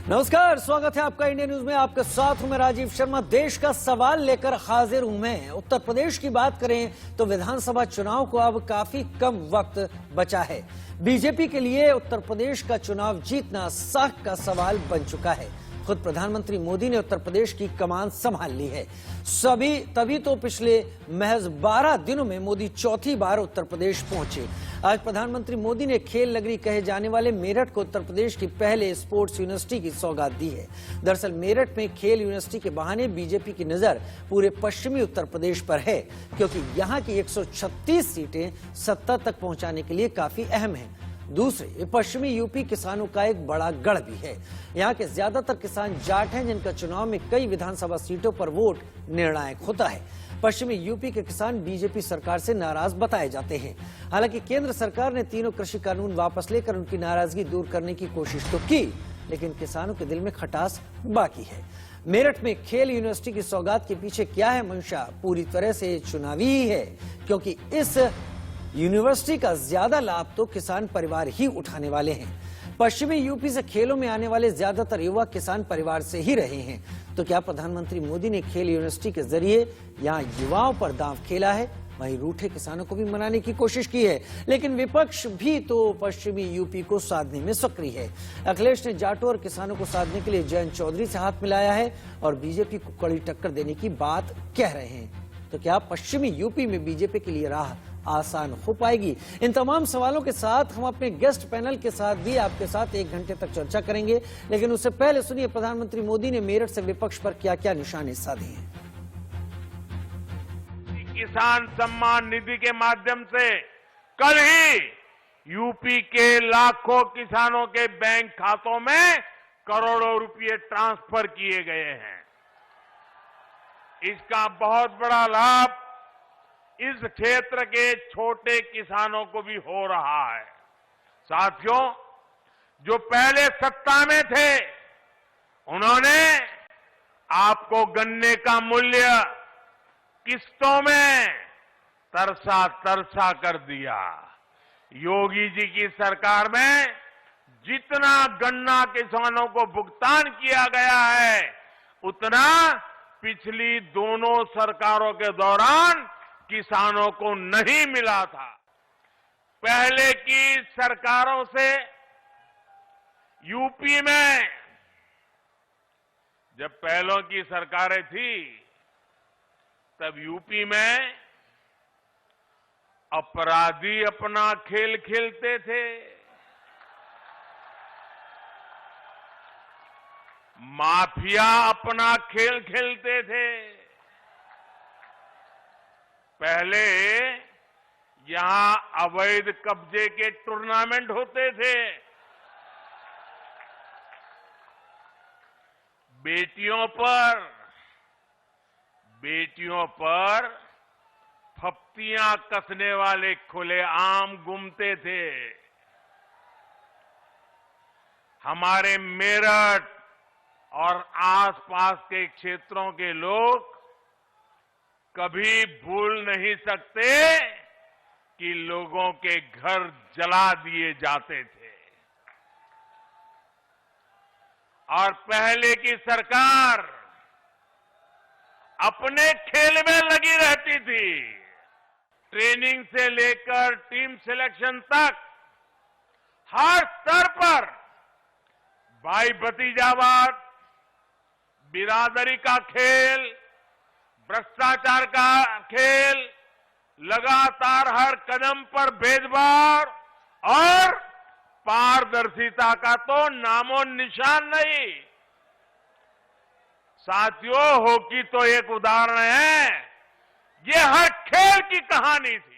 नमस्कार, स्वागत है आपका इंडिया न्यूज में। आपके साथ हूं मैं राजीव शर्मा। देश का सवाल लेकर हाजिर हूं मैं। उत्तर प्रदेश की बात करें तो विधानसभा चुनाव को अब काफी कम वक्त बचा है। बीजेपी के लिए उत्तर प्रदेश का चुनाव जीतना साख का सवाल बन चुका है। खुद प्रधानमंत्री मोदी ने उत्तर प्रदेश की कमान संभाल ली है। तभी तो पिछले महज 12 दिनों में मोदी चौथी बार उत्तर प्रदेश पहुंचे। आज प्रधानमंत्री मोदी ने खेल नगरी कहे जाने वाले मेरठ को उत्तर प्रदेश की पहले स्पोर्ट्स यूनिवर्सिटी की सौगात दी है। दरअसल मेरठ में खेल यूनिवर्सिटी के बहाने बीजेपी की नजर पूरे पश्चिमी उत्तर प्रदेश पर है, क्योंकि यहाँ की 136 सीटें सत्ता तक पहुंचाने के लिए काफी अहम हैं। दूसरे, पश्चिमी यूपी किसानों का एक बड़ा गढ़ भी है। यहाँ के ज्यादातर किसान जाट हैं, जिनका चुनाव में कई विधानसभा सीटों पर वोट निर्णायक होता है। पश्चिमी यूपी के किसान बीजेपी सरकार से नाराज बताए जाते हैं। हालांकि केंद्र सरकार ने तीनों कृषि कानून वापस लेकर उनकी नाराजगी दूर करने की कोशिश तो की, लेकिन किसानों के दिल में खटास बाकी है। मेरठ में खेल यूनिवर्सिटी की सौगात के पीछे क्या है मंशा? पूरी तरह से चुनावी ही है, क्योंकि इस यूनिवर्सिटी का ज्यादा लाभ तो किसान परिवार ही उठाने वाले हैं। पश्चिमी यूपी से खेलों में आने वाले ज्यादातर युवा किसान परिवार से ही रहे हैं। तो क्या प्रधानमंत्री मोदी ने खेल यूनिवर्सिटी के जरिए यहाँ युवाओं पर दांव खेला है? वहीं रूठे किसानों को भी मनाने की कोशिश की है, लेकिन विपक्ष भी तो पश्चिमी यूपी को साधने में सक्रिय है। अखिलेश ने जाटों और किसानों को साधने के लिए जयंत चौधरी से हाथ मिलाया है और बीजेपी को कड़ी टक्कर देने की बात कह रहे हैं। तो क्या पश्चिमी यूपी में बीजेपी के लिए राह आसान हो पाएगी? इन तमाम सवालों के साथ हम अपने गेस्ट पैनल के साथ भी आपके साथ 1 घंटे तक चर्चा करेंगे, लेकिन उससे पहले सुनिए प्रधानमंत्री मोदी ने मेरठ से विपक्ष पर क्या क्या निशाने साधे हैं। किसान सम्मान निधि के माध्यम से कल ही यूपी के लाखों किसानों के बैंक खातों में करोड़ों रुपए ट्रांसफर किए गए हैं। इसका बहुत बड़ा लाभ इस क्षेत्र के छोटे किसानों को भी हो रहा है। साथियों, जो पहले सत्ता में थे, उन्होंने आपको गन्ने का मूल्य किस्तों में तरसा कर दिया। योगी जी की सरकार में जितना गन्ना किसानों को भुगतान किया गया है, उतना पिछली दोनों सरकारों के दौरान किसानों को नहीं मिला था। पहले की सरकारों से यूपी में, जब पहलों की सरकारें थी, तब यूपी में अपराधी अपना खेल खेलते थे, माफिया अपना खेल खेलते थे। पहले यहां अवैध कब्जे के टूर्नामेंट होते थे। बेटियों पर फप्तियां कसने वाले खुलेआम घूमते थे। हमारे मेरठ और आसपास के क्षेत्रों के लोग कभी भूल नहीं सकते कि लोगों के घर जला दिए जाते थे। और पहले की सरकार अपने खेल में लगी रहती थी। ट्रेनिंग से लेकर टीम सिलेक्शन तक हर स्तर पर भाई भतीजावाद, बिरादरी का खेल, भ्रष्टाचार का खेल, लगातार हर कदम पर भेदभाव और पारदर्शिता का तो नामो निशान नहीं। साथियों, हॉकी तो एक उदाहरण है, ये हर खेल की कहानी थी।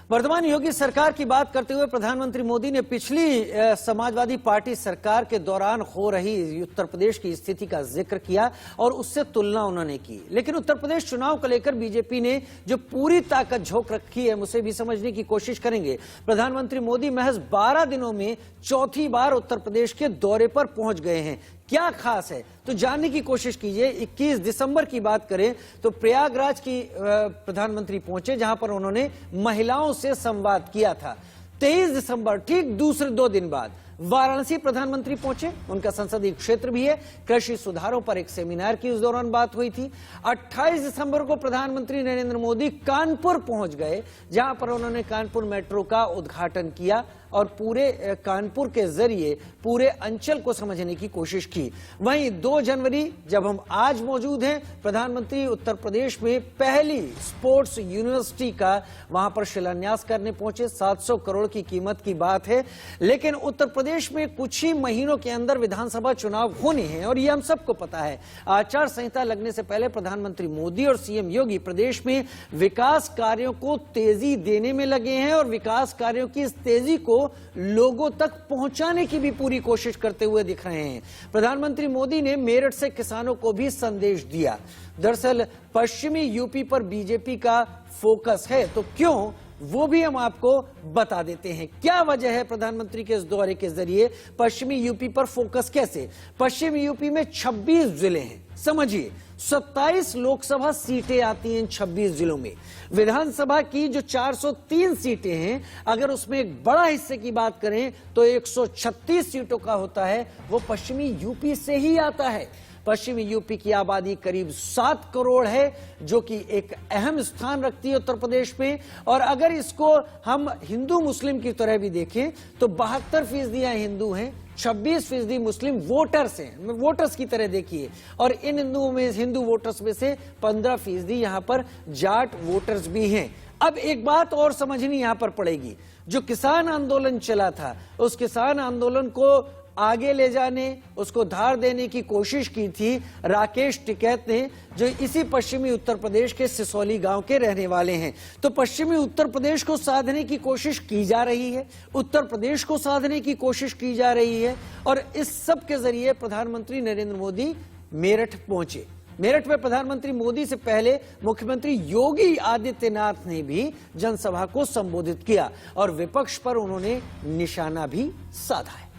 वर्तमान योगी सरकार की बात करते हुए प्रधानमंत्री मोदी ने पिछली समाजवादी पार्टी सरकार के दौरान हो रही उत्तर प्रदेश की स्थिति का जिक्र किया और उससे तुलना उन्होंने की। लेकिन उत्तर प्रदेश चुनाव को लेकर बीजेपी ने जो पूरी ताकत झोंक रखी है, उसे भी समझने की कोशिश करेंगे। प्रधानमंत्री मोदी महज 12 दिनों में चौथी बार उत्तर प्रदेश के दौरे पर पहुंच गए हैं। क्या खास है, तो जानने की कोशिश कीजिए। 21 दिसंबर की बात करें तो प्रयागराज की प्रधानमंत्री पहुंचे, जहां पर उन्होंने महिलाओं से संवाद किया था। 23 दिसंबर, ठीक दूसरे 2 दिन बाद वाराणसी प्रधानमंत्री पहुंचे, उनका संसदीय क्षेत्र भी है। कृषि सुधारों पर एक सेमिनार की उस दौरान बात हुई थी। 28 दिसंबर को प्रधानमंत्री नरेंद्र मोदी कानपुर पहुंच गए, जहां पर उन्होंने कानपुर मेट्रो का उद्घाटन किया और पूरे कानपुर के जरिए पूरे अंचल को समझने की कोशिश की। वहीं 2 जनवरी जब हम आज मौजूद हैं, प्रधानमंत्री उत्तर प्रदेश में पहली स्पोर्ट्स यूनिवर्सिटी का वहां पर शिलान्यास करने पहुंचे। 700 करोड़ की कीमत की बात है। लेकिन उत्तर प्रदेश में कुछ ही महीनों के अंदर विधानसभा चुनाव होने हैं और यह हम सबको पता है। आचार संहिता लगने से पहले प्रधानमंत्री मोदी और सीएम योगी प्रदेश में विकास कार्यों को तेजी देने में लगे हैं और विकास कार्यों की इस तेजी को लोगों तक पहुंचाने की भी पूरी कोशिश करते हुए दिख रहे हैं। प्रधानमंत्री मोदी ने मेरठ से किसानों को भी संदेश दिया। दरअसल पश्चिमी यूपी पर बीजेपी का फोकस है, तो क्यों, वो भी हम आपको बता देते हैं। क्या वजह है प्रधानमंत्री के इस दौरे के जरिए पश्चिमी यूपी पर फोकस कैसे? पश्चिमी यूपी में 26 जिले हैं, समझिए 27 लोकसभा सीटें आती हैं इन 26 जिलों में। विधानसभा की जो 403 सीटें हैं, अगर उसमें एक बड़ा हिस्से की बात करें तो 136 सीटों का होता है, वो पश्चिमी यूपी से ही आता है। पश्चिमी यूपी की आबादी करीब 7 करोड़ है, जो कि एक अहम स्थान रखती है उत्तर प्रदेश में। और अगर इसको हम हिंदू मुस्लिम की तरह भी देखें तो 72% यहाँ हिंदू हैं, 26% मुस्लिम वोटर्स हैं, वोटर्स की तरह देखिए। और इन हिंदुओं में, हिंदू वोटर्स में से 15% यहां पर जाट वोटर्स भी हैं। अब एक बात और समझनी यहां पर पड़ेगी, जो किसान आंदोलन चला था, उस किसान आंदोलन को आगे ले जाने, उसको धार देने की कोशिश की थी राकेश टिकैत ने, जो इसी पश्चिमी उत्तर प्रदेश के सिसौली गांव के रहने वाले हैं। तो पश्चिमी उत्तर प्रदेश को साधने की कोशिश की जा रही है, उत्तर प्रदेश को साधने की कोशिश की जा रही है। और इस सब के जरिए प्रधानमंत्री नरेंद्र मोदी मेरठ पहुंचे। मेरठ में प्रधानमंत्री मोदी से पहले मुख्यमंत्री योगी आदित्यनाथ ने भी जनसभा को संबोधित किया और विपक्ष पर उन्होंने निशाना भी साधा है।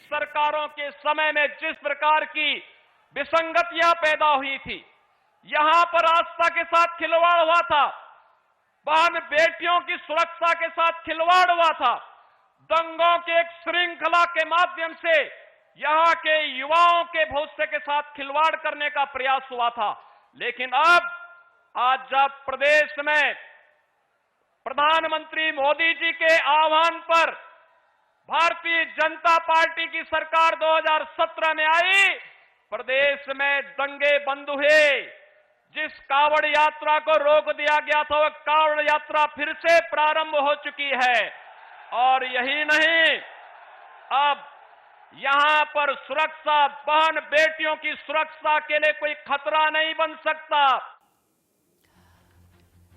सरकारों के समय में जिस प्रकार की विसंगतियां पैदा हुई थी, यहां पर आस्था के साथ खिलवाड़ हुआ था, बहन बेटियों की सुरक्षा के साथ खिलवाड़ हुआ था, दंगों की एक श्रृंखला के माध्यम से यहां के युवाओं के भविष्य के साथ खिलवाड़ करने का प्रयास हुआ था। लेकिन अब आज जब प्रदेश में प्रधानमंत्री मोदी जी के आह्वान पर भारतीय जनता पार्टी की सरकार 2017 में आई, प्रदेश में दंगे बंद हुए। जिस कावड़ यात्रा को रोक दिया गया था, वह कावड़ यात्रा फिर से प्रारंभ हो चुकी है। और यही नहीं, अब यहां पर सुरक्षा, बहन बेटियों की सुरक्षा के लिए कोई खतरा नहीं बन सकता।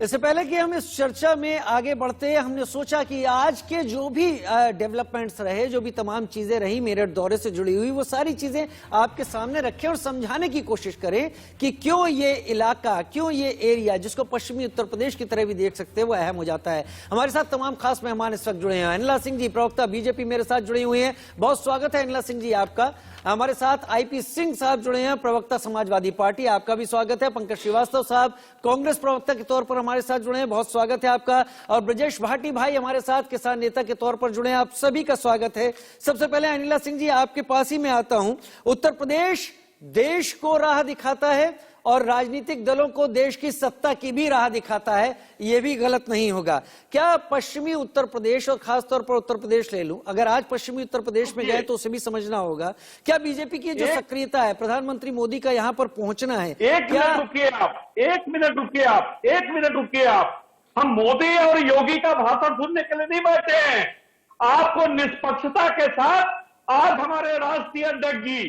इससे पहले कि हम इस चर्चा में आगे बढ़ते हैं, हमने सोचा कि आज के जो भी डेवलपमेंट्स रहे, जो भी तमाम चीजें रही मेरठ दौरे से जुड़ी हुई, वो सारी चीजें आपके सामने रखें और समझाने की कोशिश करें कि क्यों ये इलाका, क्यों ये एरिया, जिसको पश्चिमी उत्तर प्रदेश की तरह भी देख सकते हैं, वो अहम हो जाता है। हमारे साथ तमाम खास मेहमान इस वक्त जुड़े हैं। अनिला सिंह जी, प्रवक्ता बीजेपी, मेरे साथ जुड़े हुए हैं। बहुत स्वागत है अनिला सिंह जी आपका। हमारे साथ आईपी सिंह साहब जुड़े हैं, प्रवक्ता समाजवादी पार्टी, आपका भी स्वागत है। पंकज श्रीवास्तव साहब कांग्रेस प्रवक्ता के तौर पर हमारे साथ जुड़े हैं, बहुत स्वागत है आपका। और ब्रजेश भाटी भाई हमारे साथ किसान नेता के तौर पर जुड़े हैं, आप सभी का स्वागत है। सबसे पहले अनिला सिंह जी, आपके पास ही मैं आता हूं। उत्तर प्रदेश देश को राह दिखाता है और राजनीतिक दलों को देश की सत्ता की भी राह दिखाता है, यह भी गलत नहीं होगा। क्या पश्चिमी उत्तर प्रदेश, और खासतौर पर उत्तर प्रदेश ले लूं, अगर आज पश्चिमी उत्तर प्रदेश में गए तो उसे भी समझना होगा, क्या बीजेपी की जो सक्रियता है, प्रधानमंत्री मोदी का यहां पर पहुंचना है, एक मिनट रुकिए आप। हम मोदी और योगी का भाषण सुनने के लिए नहीं बैठे हैं। आपको निष्पक्षता के साथ आज हमारे राष्ट्रीय अध्यक्ष जी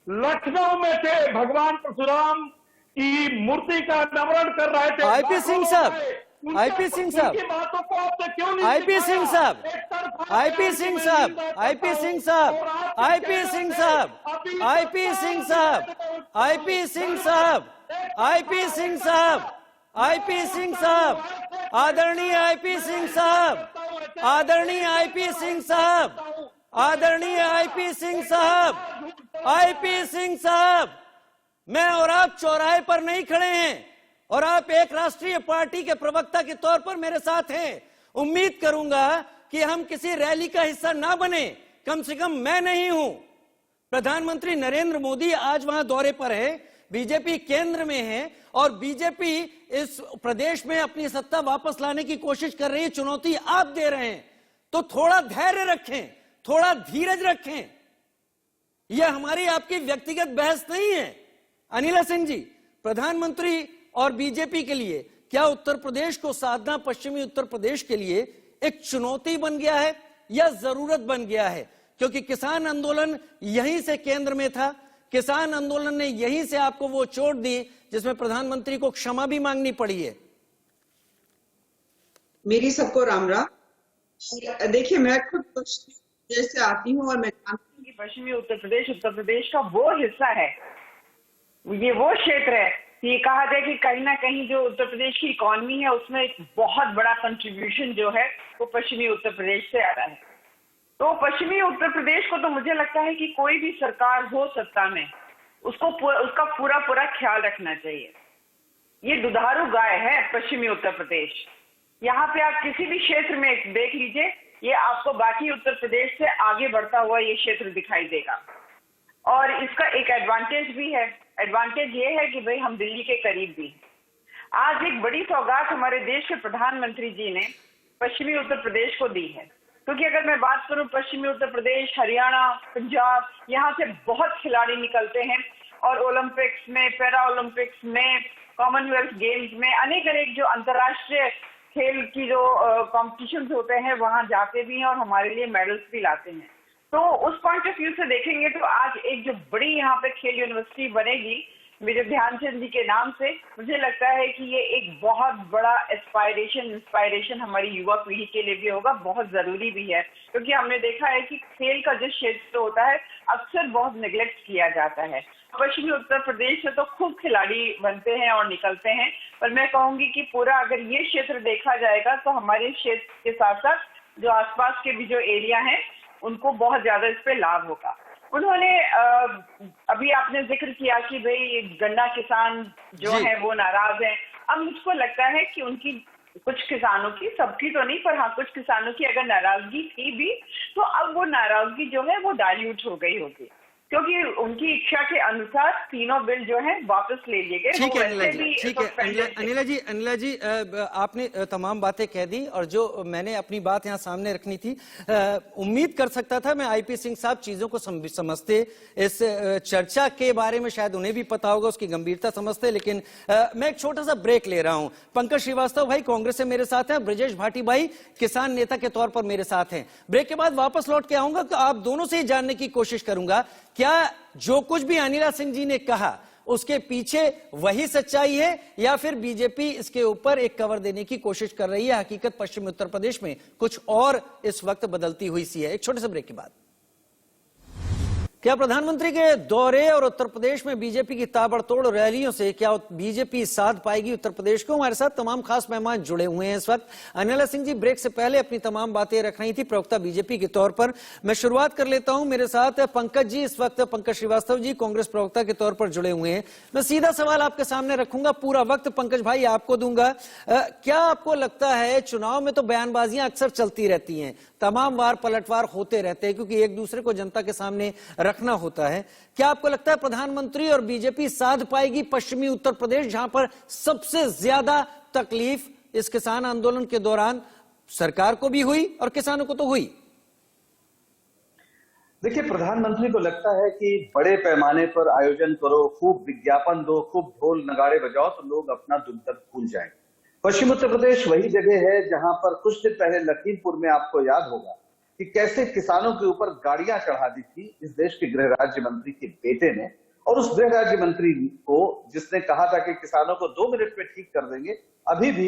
लखनऊ में थे, भगवान परशुराम की मूर्ति का अनावरण कर रहे थे। आईपी सिंह साहब, आईपी सिंह साहब, बातों को आपने क्यों नहीं, आईपी सिंह साहब, आईपी सिंह साहब, आईपी सिंह साहब, आईपी सिंह साहब, आईपी सिंह साहब, आईपी सिंह साहब, आईपी सिंह साहब, आईपी सिंह साहब, आदरणीय आईपी सिंह साहब, आदरणीय आईपी सिंह साहब, आदरणीय आईपी सिंह साहब, आईपी सिंह साहब, मैं और आप चौराहे पर नहीं खड़े हैं और आप एक राष्ट्रीय पार्टी के प्रवक्ता के तौर पर मेरे साथ हैं। उम्मीद करूंगा कि हम किसी रैली का हिस्सा ना बने, कम से कम मैं नहीं हूं। प्रधानमंत्री नरेंद्र मोदी आज वहां दौरे पर है, बीजेपी केंद्र में है और बीजेपी इस प्रदेश में अपनी सत्ता वापस लाने की कोशिश कर रही है। चुनौती आप दे रहे हैं, तो थोड़ा धैर्य रखें, थोड़ा धीरज रखें। यह हमारी आपकी व्यक्तिगत बहस नहीं है। अनिला सिंह जी, प्रधानमंत्री और बीजेपी के लिए क्या उत्तर प्रदेश को साधना पश्चिमी उत्तर प्रदेश के लिए एक चुनौती बन गया है या जरूरत बन गया है? क्योंकि किसान आंदोलन यहीं से केंद्र में था, किसान आंदोलन ने यहीं से आपको वो चोट दी जिसमें प्रधानमंत्री को क्षमा भी मांगनी पड़ी है। मेरी सबको राम राम। देखिए, मैं खुद पश्चिमी प्रदेश से आती हूँ और मैं जानती हूँ कि पश्चिमी उत्तर प्रदेश का वो हिस्सा है, ये वो क्षेत्र है, ये कहा जाए कि कहीं ना कहीं जो उत्तर प्रदेश की इकोनॉमी है उसमें एक बहुत बड़ा कंट्रीब्यूशन जो है वो पश्चिमी उत्तर प्रदेश से आ रहा है। तो पश्चिमी उत्तर प्रदेश को तो मुझे लगता है कि कोई भी सरकार हो सत्ता में उसका पूरा ख्याल रखना चाहिए। ये दुधारू गाय है पश्चिमी उत्तर प्रदेश। यहाँ पे आप किसी भी क्षेत्र में देख लीजिए, ये आपको बाकी उत्तर प्रदेश से आगे बढ़ता हुआ ये क्षेत्र दिखाई देगा। और इसका एक एडवांटेज भी है, एडवांटेज ये है कि भाई हम दिल्ली के करीब भी। आज एक बड़ी सौगात हमारे देश के प्रधानमंत्री जी ने पश्चिमी उत्तर प्रदेश को दी है, क्योंकि अगर मैं बात करूं पश्चिमी उत्तर प्रदेश, हरियाणा, पंजाब, यहाँ से बहुत खिलाड़ी निकलते हैं और ओलंपिक्स में, पैरा ओलंपिक्स में, कॉमनवेल्थ गेम्स में, अनेक जो अंतर्राष्ट्रीय खेल की जो कॉम्पिटिशन्स होते हैं वहां जाते भी हैं और हमारे लिए मेडल्स भी लाते हैं। तो उस पॉइंट ऑफ व्यू से देखेंगे तो आज एक जो बड़ी यहाँ पे खेल यूनिवर्सिटी बनेगी मेजर ध्यानचंद जी के नाम से, मुझे लगता है कि ये एक बहुत बड़ा इंस्पायरेशन हमारी युवा पीढ़ी के लिए भी होगा, बहुत जरूरी भी है। क्योंकि हमने देखा है कि खेल का जो क्षेत्र होता है अक्सर बहुत निगलेक्ट किया जाता है। पश्चिमी उत्तर प्रदेश से तो खूब खिलाड़ी बनते हैं और निकलते हैं, पर मैं कहूंगी कि पूरा अगर ये क्षेत्र देखा जाएगा तो हमारे क्षेत्र के साथ साथ जो आसपास के भी जो एरिया हैं उनको बहुत ज्यादा इस पे लाभ होगा। उन्होंने अभी आपने जिक्र किया कि भाई गन्ना किसान जो है वो नाराज हैं। अब मुझको लगता है कि उनकी कुछ किसानों की, सबकी तो नहीं, पर हाँ कुछ किसानों की अगर नाराजगी थी भी तो अब वो नाराजगी जो है वो डाइल्यूट हो गई होगी, क्योंकि उनकी इच्छा के अनुसार तीनों बिल जो है वापस ले लिए गए। ठीक है अनिला जी, आपने तमाम बातें कह दी और जो मैंने अपनी बात यहाँ सामने रखनी थी, उम्मीद कर सकता था मैं आईपी सिंह साहब चीजों को समझते, इस चर्चा के बारे में शायद उन्हें भी पता होगा, उसकी गंभीरता समझते, लेकिन मैं एक छोटा सा ब्रेक ले रहा हूं। पंकज श्रीवास्तव भाई कांग्रेस से मेरे साथ हैं, ब्रजेश भाटी भाई किसान नेता के तौर पर मेरे साथ हैं। ब्रेक के बाद वापस लौट के आऊंगा तो आप दोनों से ही जानने की कोशिश करूंगा क्या जो कुछ भी अनिला सिंह जी ने कहा उसके पीछे वही सच्चाई है या फिर बीजेपी इसके ऊपर एक कवर देने की कोशिश कर रही है। हकीकत पश्चिमी उत्तर प्रदेश में कुछ और इस वक्त बदलती हुई सी है। एक छोटे से ब्रेक के बाद क्या प्रधानमंत्री के दौरे और उत्तर प्रदेश में बीजेपी की ताबड़तोड़ रैलियों से क्या बीजेपी साध पाएगी उत्तर प्रदेश को? हमारे साथ तमाम खास मेहमान जुड़े हुए हैं इस वक्त। अनिला सिंह जी ब्रेक से पहले अपनी तमाम बातें रख रही थी प्रवक्ता बीजेपी के तौर पर। मैं शुरुआत कर लेता हूं, मेरे साथ पंकज जी, इस वक्त पंकज श्रीवास्तव जी कांग्रेस प्रवक्ता के तौर पर जुड़े हुए हैं। मैं सीधा सवाल आपके सामने रखूंगा, पूरा वक्त पंकज भाई आपको दूंगा। क्या आपको लगता है चुनाव में तो बयानबाजियां अक्सर चलती रहती हैं, तमाम बार पलटवार होते रहते हैं क्योंकि एक दूसरे को जनता के सामने रखना होता है, क्या आपको लगता है प्रधानमंत्री और बीजेपी साध पाएगी पश्चिमी उत्तर प्रदेश जहां पर सबसे ज्यादा तकलीफ इस किसान आंदोलन के दौरान सरकार को भी हुई और किसानों को तो हुई? देखिए, प्रधानमंत्री को लगता है कि बड़े पैमाने पर आयोजन करो, खूब विज्ञापन दो, खूब ढोल नगाड़े बजाओ तो लोग अपना दुख दर्द भूल जाएंगे। पश्चिम उत्तर प्रदेश वही जगह है जहां पर कुछ दिन पहले लखीमपुर में आपको याद होगा कि कैसे किसानों के ऊपर गाड़ियां चढ़ा दी थी इस देश के गृह राज्य मंत्री के बेटे ने, और उस गृह राज्य मंत्री को जिसने कहा था कि किसानों को 2 मिनट में ठीक कर देंगे, अभी भी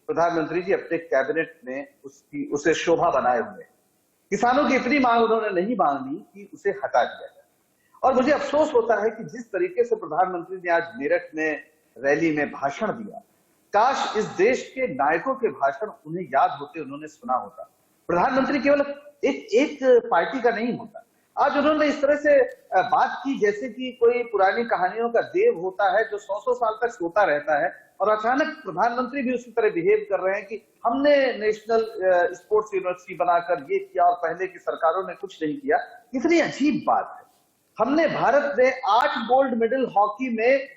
प्रधानमंत्री जी अपने कैबिनेट में उसे शोभा बनाए हुए। किसानों की इतनी मांग उन्होंने नहीं मांगी कि उसे हटा दिया जाए। और मुझे अफसोस होता है कि जिस तरीके से प्रधानमंत्री ने आज मेरठ में रैली में भाषण दिया, काश इस देश के नायकों के भाषण उन्हें याद होते, उन्होंने सुना होता। प्रधानमंत्री केवल एक पार्टी का नहीं होता। आज उन्होंने इस तरह से बात की जैसे कि कोई पुरानी कहानियों का देव होता है जो 100 साल तक सोता रहता है और अचानक प्रधानमंत्री भी उसी तरह बिहेव कर रहे हैं कि हमने नेशनल स्पोर्ट्स यूनिवर्सिटी बनाकर ये किया और पहले की सरकारों ने कुछ नहीं किया। कितनी अजीब बात है। हमने भारत में 8 गोल्ड मेडल हॉकी में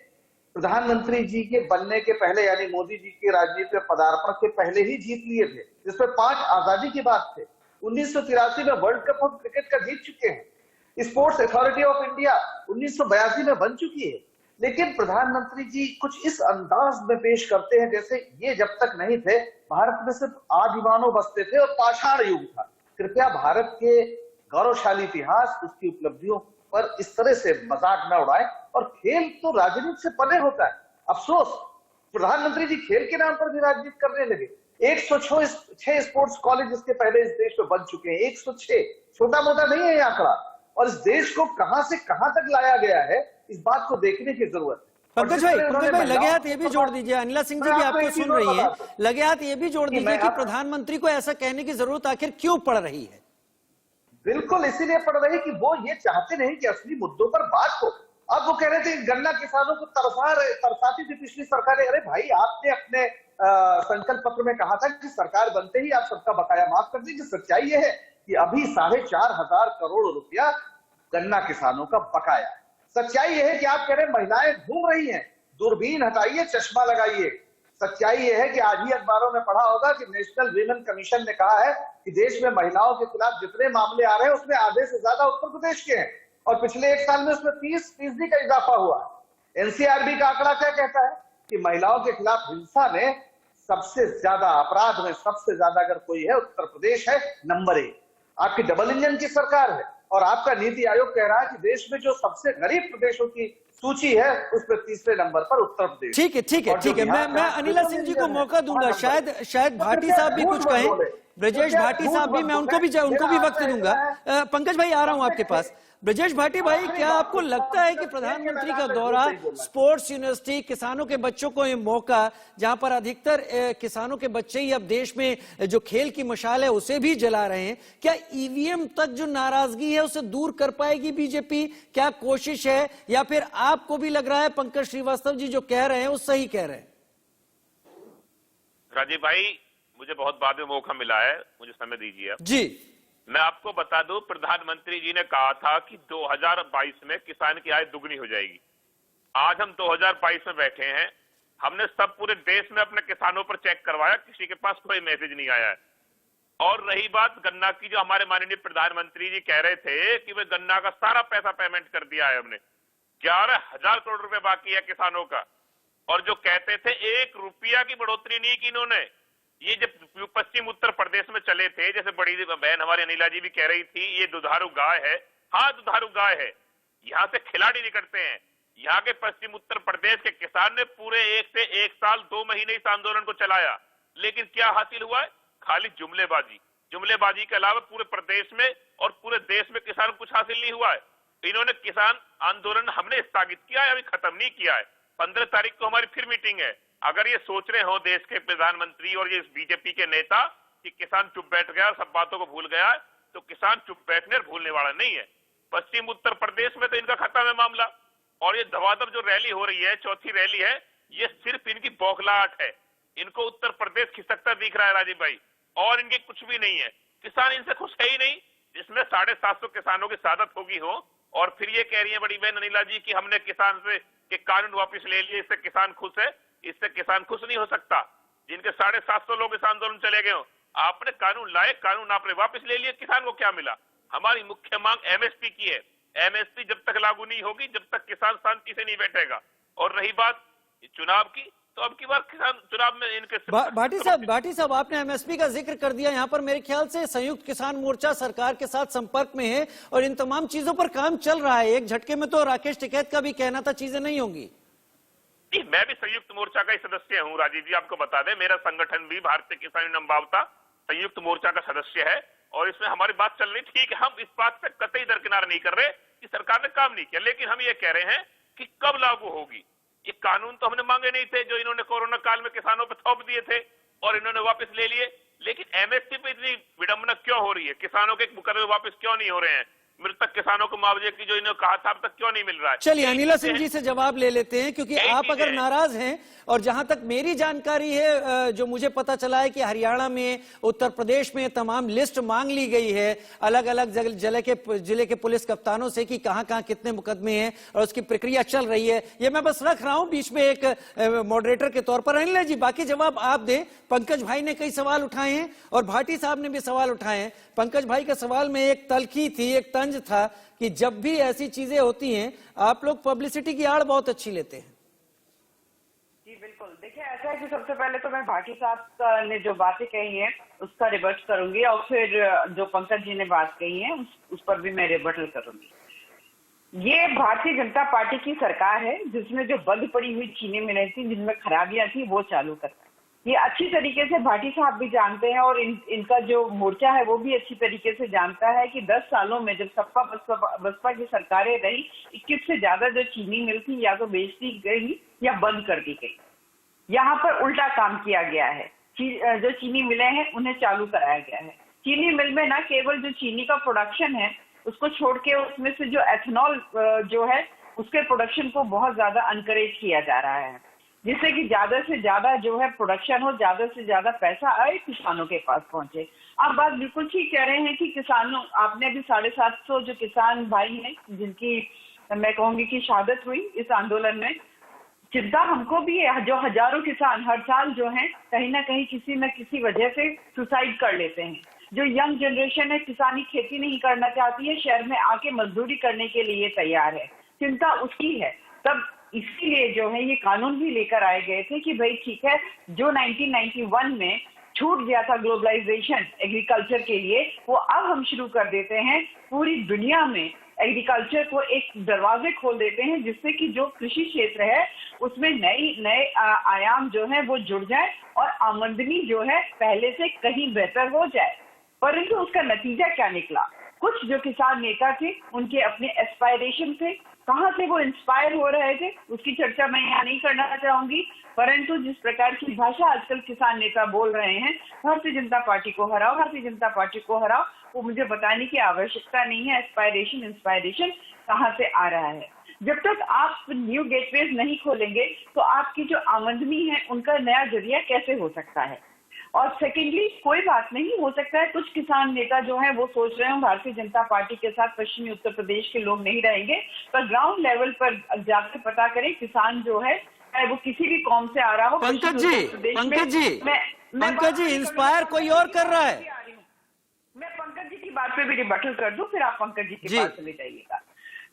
प्रधानमंत्री जी के बनने के पहले यानी मोदी जी के राजनीति में पदार्पण के पहले ही जीत लिए थे, जिसमें 5 आजादी की बात थे। 1983 में वर्ल्ड कप हम क्रिकेट का जीत चुके हैं। स्पोर्ट्स अथॉरिटी ऑफ इंडिया 1982 में बन चुकी है। लेकिन प्रधानमंत्री जी कुछ इस अंदाज में पेश करते हैं जैसे ये जब तक नहीं थे भारत में सिर्फ आदिमानव बसते थे और पाषाण युग था। कृपया भारत के गौरवशाली इतिहास, उसकी उपलब्धियों पर इस तरह से मजाक न उड़ाएं। और खेल तो राजनीति से परे होता है। अफसोस प्रधानमंत्री जी खेल के नाम पर भी राजनीति करने लगे। 106 स्पोर्ट्स कॉलेज इसके पहले इस देश में बन चुके हैं। 106 छोटा मोटा नहीं है ये आंकड़ा। और इस देश को कहां से कहां तक लाया गया है, इस बात को देखने की जरूरत है। पंकज भाई लगे हाथ ये भी जोड़ दीजिए, अनिला सिंह जी भी आपको सुन रही है, लगे हाथ ये भी जोड़ दीजिए कि प्रधानमंत्री को ऐसा कहने की जरूरत आखिर क्यों पड़ रही है? बिल्कुल इसीलिए पड़ रही कि वो ये चाहते नहीं कि असली मुद्दों पर बात हो। अब वो कह रहे थे गन्ना किसानों को तरसाती थी पिछली सरकारें। अरे भाई, आपने अपने संकल्प पत्र में कहा था कि सरकार बनते ही आप सबका बकाया माफ कर दीजिए। सच्चाई ये है कि अभी 4,500 करोड़ रुपया गन्ना किसानों का बकाया है। सच्चाई ये है कि आप कह रहे महिलाएं घूम रही हैं, दूरबीन हटाइए, चश्मा लगाइए। सच्चाई ये है कि आज ही अखबारों में पढ़ा होगा कि नेशनल वीमेन कमीशन ने कहा है कि देश में महिलाओं के खिलाफ जितने मामले आ रहे हैं उसमें आधे से ज्यादा उत्तर प्रदेश के हैं और पिछले 1 साल में उसमें 30% का इजाफा हुआ। एनसीआरबी का आंकड़ा क्या कहता है कि महिलाओं के खिलाफ हिंसा में सबसे ज्यादा, अपराध में सबसे ज्यादा अगर कोई है उत्तर प्रदेश है, नंबर 1। आपकी डबल इंजन की सरकार है और आपका नीति आयोग कह रहा है कि देश में जो सबसे गरीब प्रदेशों की सूची है उस पर 3रे नंबर पर उत्तर प्रदेश। ठीक है। मैं अनिला सिंह जी को मौका दूंगा, शायद भाटी साहब भी कुछ कहें, ब्रजेश भाटी साहब भी, मैं उनको भी वक्त दूंगा। पंकज भाई आ रहा हूं आपके पास। ब्रजेश भाटी भाई, क्या आपको लगता है कि प्रधानमंत्री का दौरा, स्पोर्ट्स यूनिवर्सिटी, किसानों के बच्चों को ये मौका, जहां पर अधिकतर किसानों के बच्चे ही अब देश में जो खेल की मशाल है उसे भी जला रहे हैं, क्या ईवीएम तक जो नाराजगी है उसे दूर कर पाएगी बीजेपी? क्या कोशिश है, या फिर आपको भी लग रहा है पंकज श्रीवास्तव जी जो कह रहे हैं वो सही कह रहे हैं? राजीव भाई, मुझे बहुत बाद में मौका मिला है, मुझे समय दीजिए जी। मैं आपको बता दूं, प्रधानमंत्री जी ने कहा था कि 2022 में किसान की आय दुगनी हो जाएगी। आज हम 2022 में बैठे हैं, हमने सब पूरे देश में अपने किसानों पर चेक करवाया, किसी के पास कोई मैसेज नहीं आया है। और रही बात गन्ना की, जो हमारे माननीय प्रधानमंत्री जी कह रहे थे कि वे गन्ना का सारा पैसा पेमेंट कर दिया है हमने, 11,000 करोड़ रुपए बाकी है किसानों का। और जो कहते थे 1 रुपया की बढ़ोतरी नहीं की इन्होंने। ये जब पश्चिम उत्तर प्रदेश में चले थे, जैसे बड़ी बहन हमारी अनिला जी भी कह रही थी, ये दुधारू गाय है। हाँ, दुधारू गाय है। यहाँ से खिलाड़ी निकलते हैं। यहाँ के पश्चिम उत्तर प्रदेश के किसान ने पूरे 1 साल 2 महीने इस आंदोलन को चलाया, लेकिन क्या हासिल हुआ है? खाली जुमलेबाजी के अलावा पूरे प्रदेश में और पूरे देश में किसान को कुछ हासिल नहीं हुआ है। इन्होंने किसान आंदोलन हमने स्थगित किया है, अभी खत्म नहीं किया है। 15 तारीख को हमारी फिर मीटिंग है। अगर ये सोच रहे हो देश के प्रधानमंत्री और ये बीजेपी के नेता कि किसान चुप बैठ गया और सब बातों को भूल गया है, तो किसान चुप बैठने और भूलने वाला नहीं है। पश्चिम उत्तर प्रदेश में तो इनका खत्म है मामला। और ये धवाधर जो रैली हो रही है, चौथी रैली है, ये सिर्फ इनकी बौखलाहट है। इनको उत्तर प्रदेश खिसकता दिख रहा है राजीव भाई, और इनके कुछ भी नहीं है। किसान इनसे खुश है ही नहीं, जिसमें 750 किसानों की शहादत होगी हो। और फिर ये कह रही है बड़ी बहन अनिला जी कि हमने किसान से के कानून वापस ले लिए, इससे किसान खुश है। इससे किसान खुश नहीं हो सकता। जिनके 750 लोग इस आंदोलन चले गए हो, आपने कानून लाए, कानून आपने वापस ले लिए, किसान को क्या मिला? हमारी मुख्य मांग एमएसपी की है। एमएसपी जब तक लागू नहीं होगी, जब तक किसान शांति से नहीं बैठेगा। और रही बात चुनाव की, तो अब की बार किसान चुनाव में इनके भाटी साहब आपने एमएसपी का जिक्र कर दिया। यहाँ पर मेरे ख्याल से संयुक्त किसान मोर्चा सरकार के साथ संपर्क में है और इन तमाम चीजों पर काम चल रहा है। एक झटके में तो राकेश टिकैत का भी कहना था चीजें नहीं होंगी। मैं भी संयुक्त मोर्चा का ही सदस्य हूं राजीव जी, आपको बता दें। मेरा संगठन भी भारतीय किसान यूनियन वावता संयुक्त मोर्चा का सदस्य है और इसमें हमारी बात चल रही। ठीक है, हम इस बात पे कतई दरकिनार नहीं कर रहे कि सरकार ने काम नहीं किया, लेकिन हम ये कह रहे हैं कि कब लागू होगी। ये कानून तो हमने मांगे नहीं थे जो इन्होंने कोरोना काल में किसानों पर थोप दिए थे और इन्होंने वापस ले लिए। लेकिन एमएसपी पे इतनी विडंबना क्यों हो रही है? किसानों के मुकदमे वापस क्यों नहीं हो रहे हैं? मृतक किसानों को मुआवजे की जो इन्होंने कहा था अब तक क्यों नहीं मिल रहा है? चलिए अनिला सिंह जी से जवाब ले लेते हैं, क्योंकि आप अगर नाराज हैं, और जहां तक मेरी जानकारी है, जो मुझे पता चला है कि हरियाणा में, उत्तर प्रदेश में तमाम लिस्ट मांग ली गई है अलग अलग जिले के पुलिस कप्तानों से कि कहां कहां कितने मुकदमे हैं और उसकी प्रक्रिया चल रही है। ये मैं बस रख रहा हूं बीच में एक मॉडरेटर के तौर पर। अनिला जी, बाकी जवाब आप दें। पंकज भाई ने कई सवाल उठाए हैं और भाटी साहब ने भी सवाल उठाए हैं। पंकज भाई के सवाल में एक तलखी थी, एक तंज था कि जब भी ऐसी चीजें होती हैं आप लोग पब्लिसिटी की आड़ बहुत अच्छी लेते हैं। जी बिल्कुल, देखिए ऐसा है कि सबसे पहले तो मैं भाटी साहब ने जो बातें कही हैं उसका रिवर्ट करूंगी और फिर जो पंकज जी ने बात कही है उस पर भी मैं रिवर्टल करूंगी। ये भारतीय जनता पार्टी की सरकार है जिसमें जो बंद पड़ी हुई चीनी मिलें थी, जिनमें खराबियां थी, वो चालू करता है। ये अच्छी तरीके से भाटी साहब भी जानते हैं और इनका जो मोर्चा है वो भी अच्छी तरीके से जानता है कि 10 सालों में जब सपा बसपा की सरकारें रही, 21 से ज्यादा जो चीनी मिल थी या तो बेच दी गई या बंद कर दी गई। यहाँ पर उल्टा काम किया गया है। जो चीनी मिलें हैं उन्हें चालू कराया गया है। चीनी मिल में न केवल जो चीनी का प्रोडक्शन है उसको छोड़ के उसमें से जो एथेनॉल जो है उसके प्रोडक्शन को बहुत ज्यादा अनकरेज किया जा रहा है, जिससे कि ज्यादा से ज्यादा जो है प्रोडक्शन हो, ज्यादा से ज्यादा पैसा आए, किसानों के पास पहुंचे। आप बात बिल्कुल ठीक कह रहे हैं कि किसानों, आपने भी 750 जो किसान भाई हैं जिनकी मैं कहूंगी कि शहादत हुई इस आंदोलन में, चिंता हमको भी है। जो हजारों किसान हर साल जो है कहीं ना कहीं किसी न किसी वजह से सुसाइड कर लेते हैं। जो यंग जनरेशन है किसानी खेती नहीं करना चाहती है, शहर में आके मजदूरी करने के लिए तैयार है, चिंता उसकी है। तब इसीलिए जो है ये कानून भी लेकर आए गए थे कि भाई ठीक है, जो 1991 में छूट गया था ग्लोबलाइजेशन एग्रीकल्चर के लिए, वो अब हम शुरू कर देते हैं। पूरी दुनिया में एग्रीकल्चर को एक दरवाजे खोल देते हैं जिससे कि जो कृषि क्षेत्र है उसमें नए आयाम जो है वो जुड़ जाए और आमदनी जो है पहले से कहीं बेहतर हो जाए। परंतु उसका नतीजा क्या निकला? कुछ जो किसान नेता थे उनके अपने एस्पायरेशन थे, कहाँ से वो इंस्पायर हो रहे थे उसकी चर्चा मैं यहाँ नहीं करना चाहूंगी, परंतु जिस प्रकार की भाषा आजकल किसान नेता बोल रहे हैं, भारतीय जनता पार्टी को हराओ, भारतीय जनता पार्टी को हराओ, वो मुझे बताने की आवश्यकता नहीं है एस्पायरेशन इंस्पायरेशन कहाँ से आ रहा है। जब तक आप न्यू गेटवेज नहीं खोलेंगे तो आपकी जो आमदनी है उनका नया जरिया कैसे हो सकता है? और सेकेंडली, कोई बात नहीं, हो सकता है कुछ किसान नेता जो हैं वो सोच रहे हो भारतीय जनता पार्टी के साथ पश्चिमी उत्तर प्रदेश के लोग नहीं रहेंगे, पर ग्राउंड लेवल पर जाकर पता करें किसान जो है चाहे वो किसी भी कौम से आ रहा हो। पंकज जी इंस्पायर कोई और कर रहा है। मैं पंकज जी की बात पे भी रिबटल कर दूं, फिर आप पंकज जी के पास चले जाइएगा।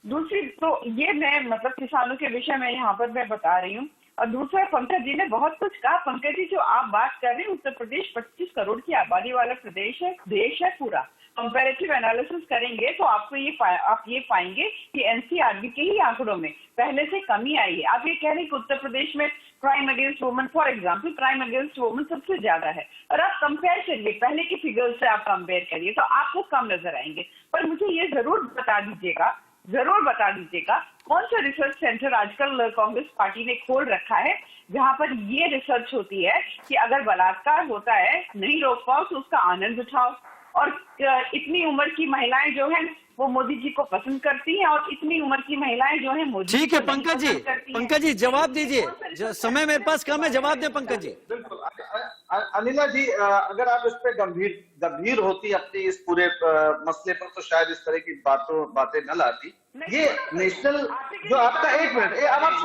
दूसरी तो ये मैं मतलब किसानों के विषय में यहाँ पर मैं बता रही हूँ। और दूसरा, पंकज जी ने बहुत कुछ कहा। पंकज जी जो आप बात कर रहे हैं, उत्तर प्रदेश 25 करोड़ की आबादी वाला प्रदेश है, देश है पूरा। कंपैरेटिव एनालिसिस करेंगे तो आपको आप ये पाएंगे कि एनसीआरबी के ही आंकड़ों में पहले से कमी आई है। आप ये कह रहे हैं कि उत्तर प्रदेश में crime against women, for example crime against women सबसे ज्यादा है, और आप कंपेयर करिए पहले की फिगर से, आप कंपेयर करिए तो आपको कम नजर आएंगे। पर मुझे ये जरूर बता दीजिएगा कौन सा रिसर्च सेंटर आजकल कांग्रेस पार्टी ने खोल रखा है जहां पर ये रिसर्च होती है कि अगर बलात्कार होता है नहीं रोक पाओ तो उसका आनंद उठाओ। और इतनी उम्र की महिलाएं जो हैं वो मोदी जी को पसंद करती हैं और इतनी उम्र की महिलाएं जो हैं मोदी ठीक है। पंकज जी जवाब दीजिए, समय मेरे पास कम है, जवाब दें पंकज जी। बिल्कुल। अनिला जी, अगर आप इस पे गंभीर होती अपनी इस पूरे मसले पर तो शायद इस तरह की बातें न लाती। ये नेशनल जो आपका, एक मिनट, अब आप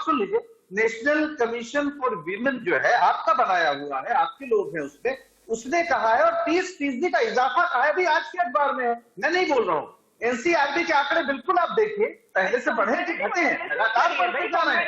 सुन लीजिए, नेशनल कमीशन फॉर वीमेन जो है आपका बनाया हुआ है, आपके लोग हैं उसपे, उसने कहा है और 30% का इजाफा कहा है, भी आज के अखबार में है, मैं नहीं बोल रहा हूँ। एनसीआरबी के आंकड़े बिल्कुल आप देखिए, पहले से बढ़े कि घटे हैं, लगातार बढ़ते जा रहे हैं।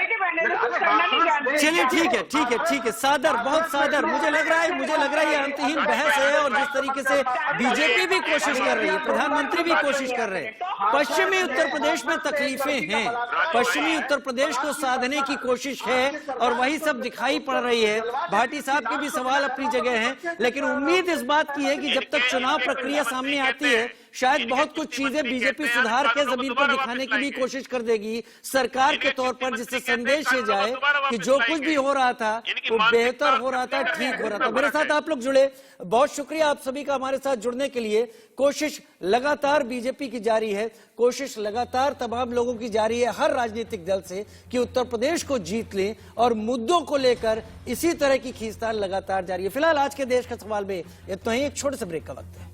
चलिए ठीक है, सादर, बहुत सादर। मुझे लग रहा है ये अंतहीन बहस है और जिस तरीके से बीजेपी भी कोशिश कर रही है, प्रधानमंत्री भी कोशिश कर रहे हैं। पश्चिमी उत्तर प्रदेश में तकलीफें हैं, पश्चिमी उत्तर प्रदेश को साधने की कोशिश है और वही सब दिखाई पड़ रही है। भाटी साहब के भी सवाल अपनी जगह हैं, लेकिन उम्मीद इस बात की है कि जब तक चुनाव प्रक्रिया सामने आती है शायद बहुत कुछ चीजें बीजेपी सुधार के जमीन पर दिखाने की भी कोशिश कर देगी सरकार के तौर पर, जिससे संदेश ये जाए कि जो कुछ भी हो रहा था वो बेहतर हो रहा था, ठीक हो रहा था। मेरे साथ आप लोग जुड़े, बहुत शुक्रिया आप सभी का हमारे साथ जुड़ने के लिए। कोशिश लगातार बीजेपी की जारी है, कोशिश लगातार तमाम लोगों की जारी है, हर राजनीतिक दल से, कि उत्तर प्रदेश को जीत लें, और मुद्दों को लेकर इसी तरह की खींचतान लगातार जारी है। फिलहाल आज के देश का सवाल में इतना ही, एक छोटे से ब्रेक का वक्त है।